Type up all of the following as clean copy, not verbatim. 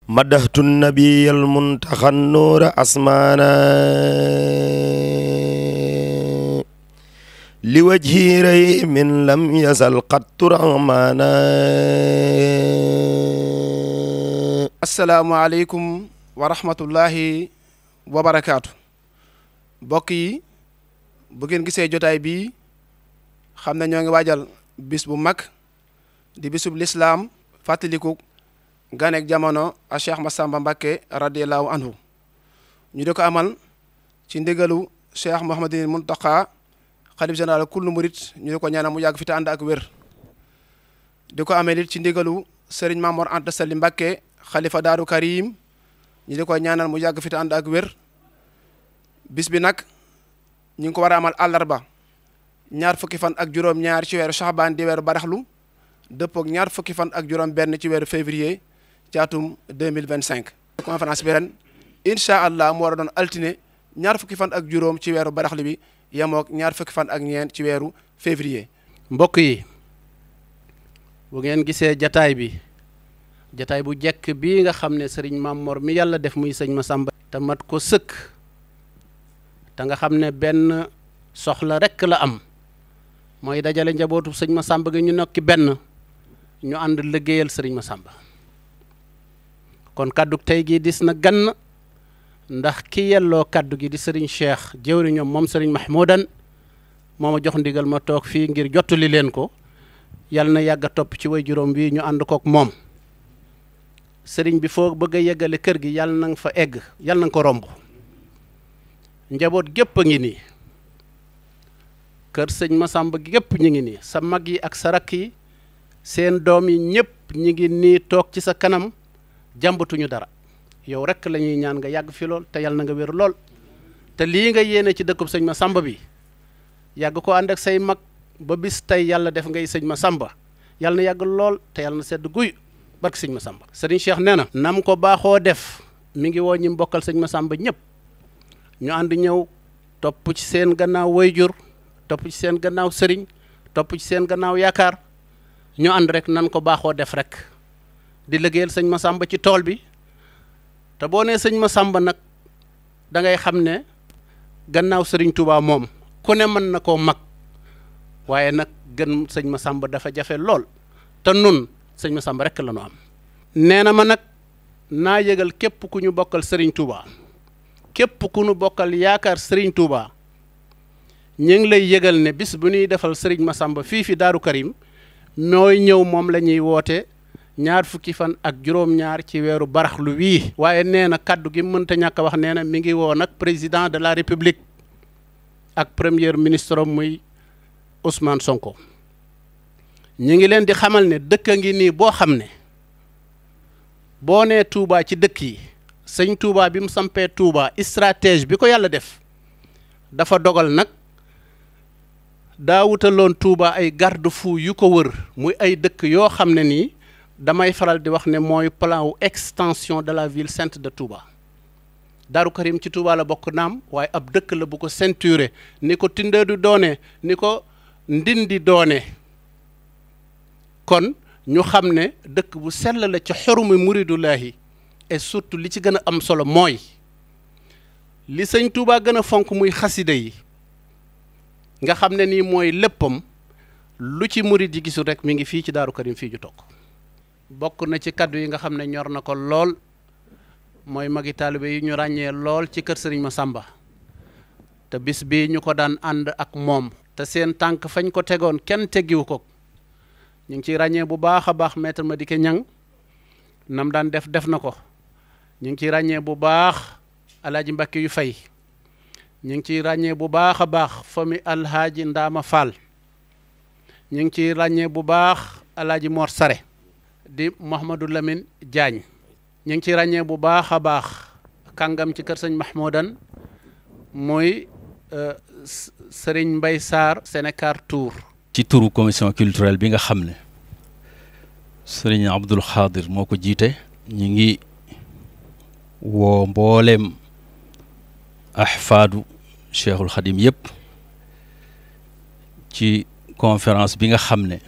مدحت النبي المنتخى النور أسمانا لوجه ري من لم يزل قط رغمانا. السلام عليكم ورحمة الله وبركاته. mbokk yi bu ngeen gisee jotaay bii xam ne ñoo ngi waajal bis bu mag di bisub lislaam fàttaliku ganek jamono a Cheikh Massamba Mbacké radiyallahu anhu ñu di ko amal ci ndigalu Cheikh Mouhamadul Mountakha xalif général kullu murit ñu di ko ñaanal mu yàgg fi te ànd ak wér di ko amee it ci ndigalu Serigne Mamor Anta Sali Mbacké xalifa Daaru Karim ñu di ko ñaanal mu yàgg fi te ànd ak wér. bis bi nag ñu ngi ko war a amal àllarba ñaar fukki fan ak juróom-ñaar ci weeru Saxbaan di weeru baraxlu dëppook ñaar fukki fan ak juróom-benn ci weeru février ci atum 2025. conférence bi ren incha allah mu war a doon altine ñaar fukki fan ak juróom ci weeru baraxlu bi yemook ñaar fukki fan ak ñeent ci weeru février. mbokk yi bu ngeen gisee jataay bi jataay bu jekk bii nga xam ne sëriñ Mamor mi yàlla def muy sëñ Massamba te mat ko sëkk. te nga xam ne benn soxla rekk la am mooy dajale njabootu sëñ Massamba gi ñu nokki benn ñu ànd liggéeyal sëriñ Massamba kon kaddu tey gi dis na gann ndax ki yelloo kaddu gi di sëriñ Cheikh jëwriñam moom sëriñ Mahmoudan moo ma jox ndigal ma toog fii ngir jottali leen ko yàlla na yàgg a topp ci way juróom bi ñu ànd kook moom sëriñ bi foo bëgg a yeggale kër gi yàlla na nga fa egg yàlla na nga ko romb njaboot gépp a ngi nii kër sëñ Massamba gi gépp ñu ngi nii sa mag yi ak sa rakk yi seen doom yi ñëpp ñi ngi nii toog ci sa kanam jàmbatuñu dara yow rekk la ñuy ñaan nga yàgg fi lool te yàlla na nga wér lool te lii nga yéene ci dëkkub sëñ Massamba bi yàgg ko ànd ak say mag ba bis tey yàlla def ngay sëñ Massamba yàlla na yàgg lool te yàlla na sedd guy barke sëñ Massamba. sëriñ Cheikh nee na nam ko baaxoo def mi ngi woo ñi mbokkal sëñ Massamba ñëpp ñu ànd ñëw topp ci seen gannaaw wayjur topp ci seen gannaaw sëriñ topp ci seen gannaaw yaakaar ñu ànd rek nan ko baaxoo def rek di liggéeyal sëñ Massamba ci tool bi te boo nee sëñ Massamba nag da ngay xam ne gannaaw sëriñ Touba moom ku ne mën na koo mag waaye nag gën sëñ Massamba dafa jafe lool te nun sëñ Massamba rek la ñu am. nee na ma nag naa yëgal képp ku ñu bokkal sëriñ Touba. képp ku nu bokkal yaakaar Serigne Touba ñu ngi lay yëgal ne bis bu ñuy defal Serigne Massamba fii fi Daaru Karim mooy ñëw moom la ñuy woote ñaar fukki fan ak juróom-ñaar ci weeru baraxlu wii. waaye nee na kaddu gi mënta ñàkk a wax nee na mi ngi woo nag président de la république ak premier ministre muy Ousmane Sonko ñu ngi leen di xamal ne dëkk a ngi nii boo xam ne boo nee Touba ci dëkk yi. sëñ Touba bi mu sampee Touba stratège bi ko yàlla def dafa dogal nag daa wutaloon Touba ay garde-fou yu ko wër muy ay dëkk yoo xam ne nii damay faral di wax ne mooy plan wu extension de la ville sainte de Touba. Daaru Karim ci Touba la bokk naam waaye ab dëkk la bu ko ceinturé ni ko Tindéedu doone ni ko Ndindi doone kon ñu xam ne dëkk bu sell la ci xorumi muridullahi et surtout li ci gën a am solo mooy li sëñ Touba gën a fonk muy xasida yi nga xam ne nii mooy léppam lu ci murid yi gisul rek mi ngi fii ci Daaru Karim fii ju toog bokk na ci kaddu yi nga xam ne ñor na ko lool mooy magi taalibe yi ñu ràññee lool ci kër sëriñ Massamba te bis bii ñu ko daan ànd ak moom te seen tànk fañ ko tegoon kenn teggiwu ko ñu ngi ciy ràññee bu baax a baax maître Madické Niang nam daan def na ko ñu ngi ciy ràññee bu baax alaaji Mbàkke yu fay ñu ngi ciy ràññee bu baax a baax fami alhaaji Ndaama Fall ñu ngi ciy ràññee bu baax alaaji Mor Sare di Mouhamadou Lamine Diagne ñu ngi ciy ràññee bu baax a baax kàngam ci kër sëñ Mahmoudan muy Serigne Mbaye Sarr Sénécar Tour ci turu commission culturelle bi nga xam ne Serigne Abdoul Khadir moo ko jiite ñu ngi woo mbooleem ahfaadu Cheikhul Khadim yëpp ci conférence bi nga xam ne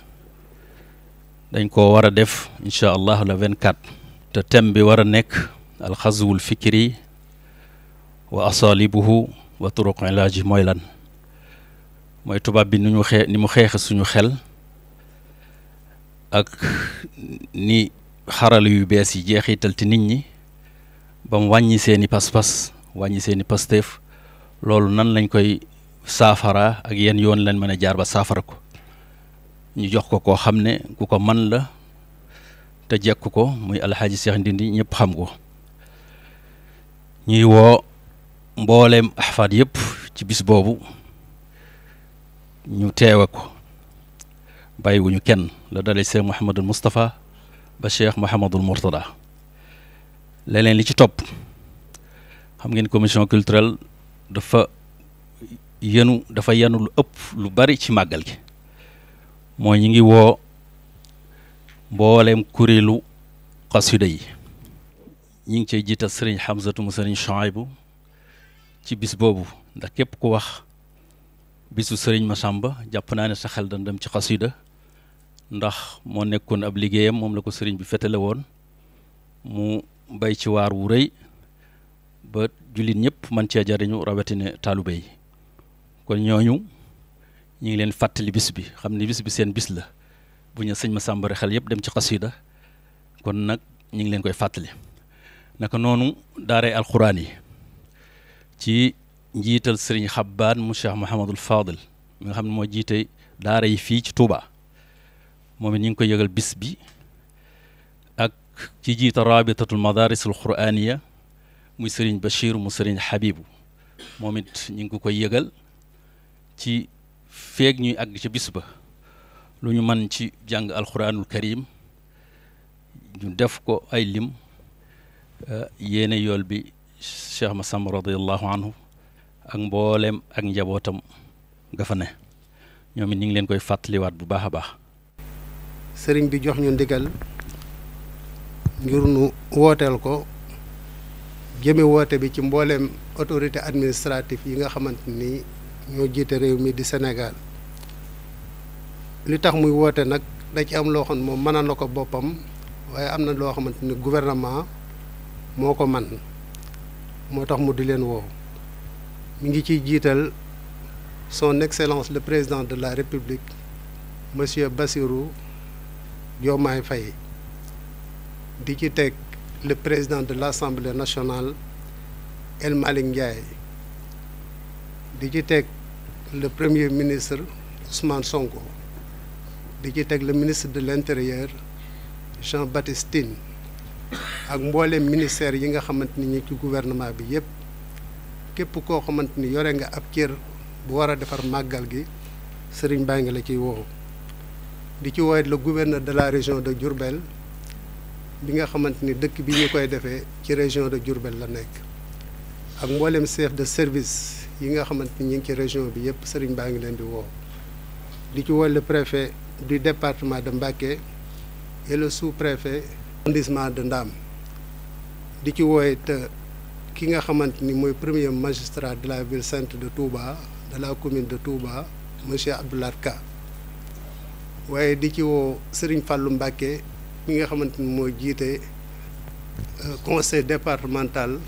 dañ ko war a def incha allah le 24 te thème bi war a nekk alxazwul fikri wa asalibuhu wa turuq ilaaji mooy lan mooy tubaab bi ni mu xeexe suñu xel ak ni xarala yu bees yi jeexital ci nit ñi ba mu wàññi seeni pas-pas wàññi seeni pasteef loolu nan lañ koy saafara ak yenn yoon lañ mën a jaar ba saafara ko ñu jox ko koo xam ne ku ko man la te jekk ko muy alxaaji Seex Ndindi ñëpp xam ko ñuy woo mbooleem ahfaad yëpp ci bis boobu ñu teewe ko bàyyiwuñu kenn la dalee Cheikh Mouhamadul Moustapha ba Cheikh Mouhamadul Mourtada leneen li ci topp xam ngeen commission culturelle dafa yenu lu ëpp lu bari ci màggal gi mooy ñi ngi woo mbooleem kuréelu xasida yi ñi ngi cay jiital sëriñ Hamzatu mu sëriñ Chouaïbou ci bis boobu ndax képp ku wax bisu sëriñ Massamba jàpp naa ne sa xel dañ dem ci xasida ndax moo nekkoon ab liggéeyam moom la ko sëriñ bi fetale woon mu bay ci waar wu rëy ba jullit ñëpp man cee jariñu rawatina taalibe yi kon ñooñu ñu ngi leen fàttali bis bi xam ne bis bi seen bis la bu ñu sëñ Massamba xel yëpp dem ci xasida kon nag ñu ngi leen koy fàttali naka noonu daaray alxuraan yi ci njiital sëriñ Xabbaan mu Cheikh Mouhamadul Fadil mi nga xam ne moo jiite daara yi fii ci Touba moom it ñu ngi koy yëgal bis bi ak ci jiita rabitatul madarisul quraaniya muy sëriñ Bachir mu sëriñ Habibu moom it ñu ngi ko koy yëgal ci feeg ñuy àgg ci bis ba lu ñu mën ci jàng alquranul karim ñu def ko ay lim yéene yool bi Cheikh Massamba radiallahu anhu ak mbooleem ak njabootam nga fa ne ñoom it ñu ngi leen koy fàttaliwaat bu baax a baax. sëriñ bi jox ñu ndigal ngir nu wooteel ko jëme woote bi ci mbooleem autorité administrative yi nga xamante ni ñoo jiite réew mi di Sénégal li tax muy woote nag da ci am loo xam ne moom mën na ko boppam waaye am na loo xamante ni gouvernement moo ko man moo tax mu di leen woo mi ngi ciy jiital son excellence le président de la république monsieur Bassirou Diomaye Faye di ci teg le président de l'Assemblée nationale El Malick Ndiaye di ci teg le premier ministre Ousmane Sonko di ci teg le ministre de l'intérieur Jean-Baptiste Tine ak mbooleem ministère yi nga xamante ni ñi ci gouvernement bi yépp képp koo xamante ni yore nga ab cër bu war a defar màggal gi sëriñ baa ngi la ciy woo di ci woowee le gouverneur de la région de Diourbel bi nga xamante ni dëkk bi ñu koy defee ci région de Diourbel la nekk ak mbooleem chef de service yi nga xamante ni ñu ngi ci région bi yépp sëriñ baa ngi leen di woo di ci woowee le préfet du département de Mbacké et le sous-préfet arrondissement de Ndam di ci woowee te ki nga xamante ni mooy premier magistrat de la ville sainte de Touba de la commune de Touba monsieur Abdoulaye Ka waaye di ci woo Serigne Fallou Mbacké mi nga xamante ni mooy jiite conseil départemental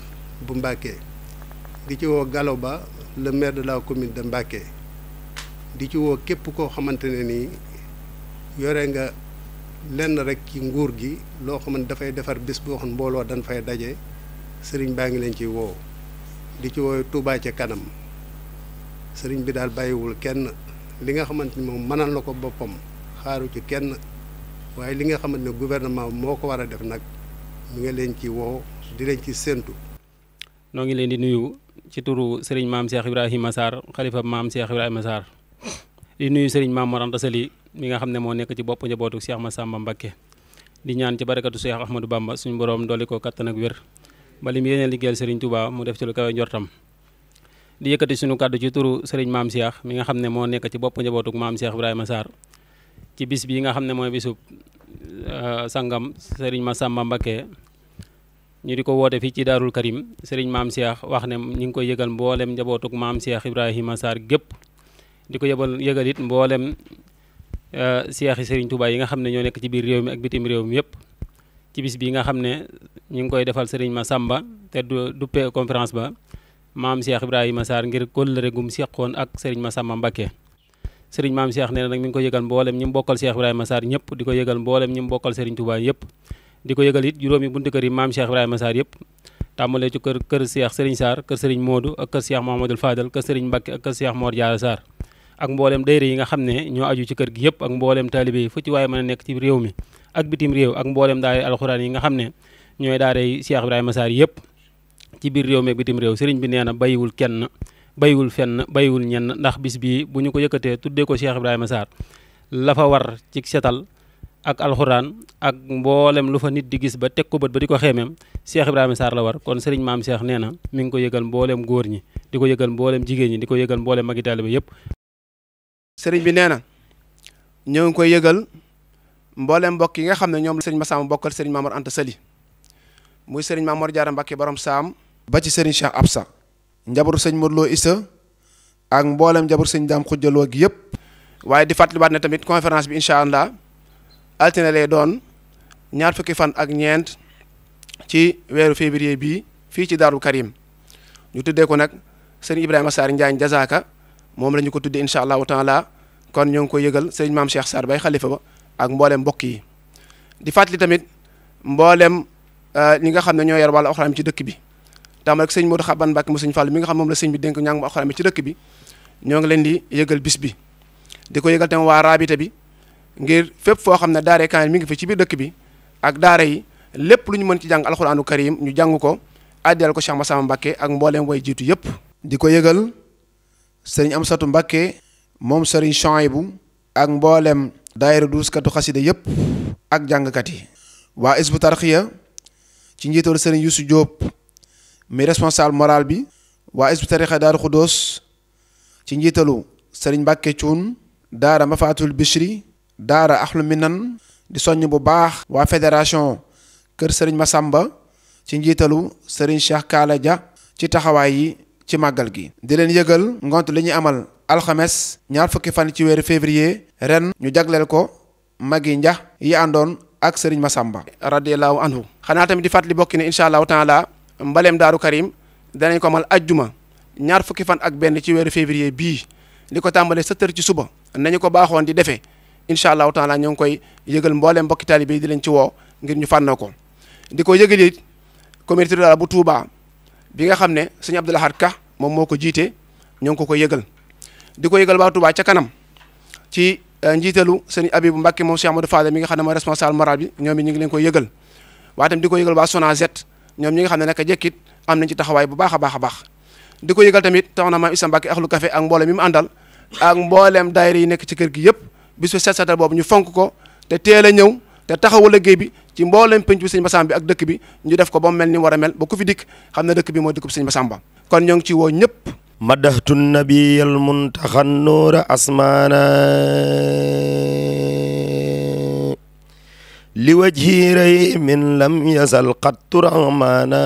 bu Mbacké di ci woo Gallo Ba le maire de la commune de Mbacké di ci woo képp koo xamante ne nii yore nga lenn rek ci nguur gi loo xamante dafay defar bis boo xam mbooloo dañ fay daje sëriñ baa ngi leen ciy woo di ci woo Touba ca kanam sëriñ bi daal bàyyiwul kenn li nga xamante ni moom mënal na ko boppam xaaru ci kenn waaye li nga xamante ne gouvernement moo ko war a def nag mi nga leen ci woo di leen ci séentu. noo ngi leen di nuyu ci turu sëriñ maam Cheikh Ibrahima Sarr xalifa maam Cheikh Ibrahima Sarr di nuyu sëriñ maam Mor Anta Sali mi nga xam ne moo nekk ci bopp njabootu Cheikh Massamba Mbacké di ñaan ci barakatu Cheikh Ahmadou Bamba suñu borom dolli ko kattan ak wér ba li mu yéene liggéeyal sëriñ Touba mu def ci lu kawe njortam di yëkkati suñu kàddu ci turu sëriñ maam Cheikh mi nga xam ne moo nekk ci bopp njabootu maam Cheikh Ibrahima Sarr ci bis bii nga xam ne mooy bisub sangam sëriñ Massamba Mbacké ñu di ko woote fii ci Daarul Karim sëriñ maam Cheikh wax ne ñu ngi koy yëgal mboolem njabootuk maam Cheikh Ibrahima Sarr gépp di ko yëgal it mboolem Cheikh yi sëriñ Touba yi nga xam ne ñoo nekk ci biir réew mi ak bitim réew mi yëpp ci bis bi nga xam ne ñu ngi koy defal sëriñ Massamba te du duppee conférence ba maam Cheikh Ibrahima Sarr ngir kóllëre gum seqoon ak sëriñ Massamba Mbacké sëriñ maam Cheikh nee na nag mi ngi ko yëgal mboolem ñi mu bokkal Cheikh Ibrahima Sarr ñëpp di ko yëgal mboolem ñi mu bokkal sëriñ Touba yëpp di ko yëgal it juróomi buntu kër yi maam Cheikh Ibrahima Sarr yëpp tàmbalee ci kër Cheikh Serigne Sarr kër Serigne Modou ak kër Cheikh Mouhamadoul Fadal kër Serigne Mbacké ak kër Cheikh Mor Diarra Sarr ak mboolem dayre yi nga xam ne ñoo aju ci kër gi yëpp ak mboolem taalibe yi fu ci waaye mën a nekk ci réew mi ak bitim réew ak mboolem daara alxuraan yi nga xam ne ñooy daara yi Cheikh Ibrahima Sarr yëpp ci biir réew mi ak bitim réew sëriñ bi nee na bàyyiwul kenn bàyyiwul fenn bàyyiwul ñenn ndax bis bii bu ñu ko yëkkatee tuddee ko Cheikh Ibrahima Sarr la fa war ci setal ak alxuraan ak mboolem lu fa nit di gis ba teg ko bët ba di ko xeemeem Cheikh Ibrahima Sarr la war kon sëriñ maam Cheikh nee na mi ngi ko yëgal mboolem góor ñi di ko yëgal mboolem jigéen ñi di ko yëgal mboolem magi taalibe yëpp. sëriñ bi nee na ñoo ngi koy yëgal mboolem mbokk yi nga xam ne ñoom la sëriñ Massamba bokkal sëriñ Mamor Anta Sali muy sëriñ Mamor Diarra Mbacké borom saam ba ci sëriñ Cheikh Absa njaboru sëñ Modou Lo Issa ak mboolem njaboru sëñ Daam Xujjaloo gi yëpp waaye di fàttaliwaat ne tamit conférence bi incha allah altine lay doon ñaar fukki fan ak ñeent ci weeru février bii fii ci Daaru Karim ñu tuddee ko nag sëriñ Ibrahima Sarr Njaañ Jazaaka moom la ñu ko tuddee incha allahu taala kon ñoo ngi koy yëgal sëriñ maam Cheikh Sarr bay xalifa ba ak mboolem mbokk yi di fàttali tamit mboolem ñi nga xam ne ñoo yor wàllu alxuraan ci dëkk bi tàmbale ak sëñ Modou Xaban Mbacké mu sëñ Fall mi nga xam moom la sëñ bi dénk ñàng mu alxuraan ci dëkk bi ñoo ngi leen di yëgal bis bi di ko yëgal tamit waa rabita bi ngir fépp foo xam ne daara kaamil mi ngi fi ci biir dëkk bi ak daara yi lépp lu ñu mën ci jàng alxuraanu karim ñu jàng ko addiyal ko Cheikh Massamba Mbacké ak mbooleem way jiitu yëpp di ko yëgal sëriñ Amsatu Mbacké moom sëriñ Chouaïbou ak mboolem daayira duuskatu xasida yëpp ak jàngkat yi waa Hizbut Tarqiyyah ci njiitalu sëriñ Youssou Diop mi responsable moral bi waa Hizbut Tarqiyyah Daaru Khoudoss ci njiitalu sëriñ Mbacké Thioune daara Mafatul Bichri daara Ahlu Minan di soññ bu baax waa fédération kër sëriñ Massamba ci njiitalu sëriñ Cheikh Kaala Dia ci taxawaay yi ci màggal gi di leen yëgal ngont li ñuy amal alxames ñaar fukki fan ci weeru février ren ñu jagleel ko magi njax yi àndoon ak sëriñ Massamba radiyallahu anhu xanaa tamit di fàttali bokki ne incha allahu taala mbaleem Daaru Karim danañ ko amal ajjuma ñaar fukki fan ak benn ci weeru février bii li ko tàmbalee 7 heures ci suba nañu ko baaxoon di defee incha allahu taala ñoo ngi koy yëgal mbooleem mbokki taalibe yi di leen ci woo ngir ñu fànn ko di ko yëgal it communauté rurale bu Touba bi nga xam ne sëñ Abdou Lahad Ka moom moo ko jiite ñoo ngi ko yëgal di ko yëgal waa Touba ca kanam ci njiitalu sëñ Abibou Mbacké moom Cheikh Amadou Fadel mi nga xam ne mooy responsable moral bi ñoom it ñu ngi leen koy yëgal waaye tam di ko yëgal waa Sonazet ñoom ñi nga xam ne naka jekkit am nañ ci taxawaay bu baax a baax a baax di ko yëgal tamit tax na maam Issa Mbacké Ahlu Café ak mboolem mi mu àndal ak mbooleem daayira yi nekk ci kër gi yëpp bisu set setal boobu ñu fonk ko te teel a ñëw te taxawu liggéey bi ci mboolem penc bi sëñ Massamba bi ak dëkk bi ñu def ko ba mu mel ni war a mel ba ku fi dikk xam ne dëkk bi mooy dëkk bi sëñ Massamba kon ñoo ngi ci woo ñëpp madahtu nabiyal muntaxa nuura asmaana li wajhi ray min lam yazal qattu rahmaana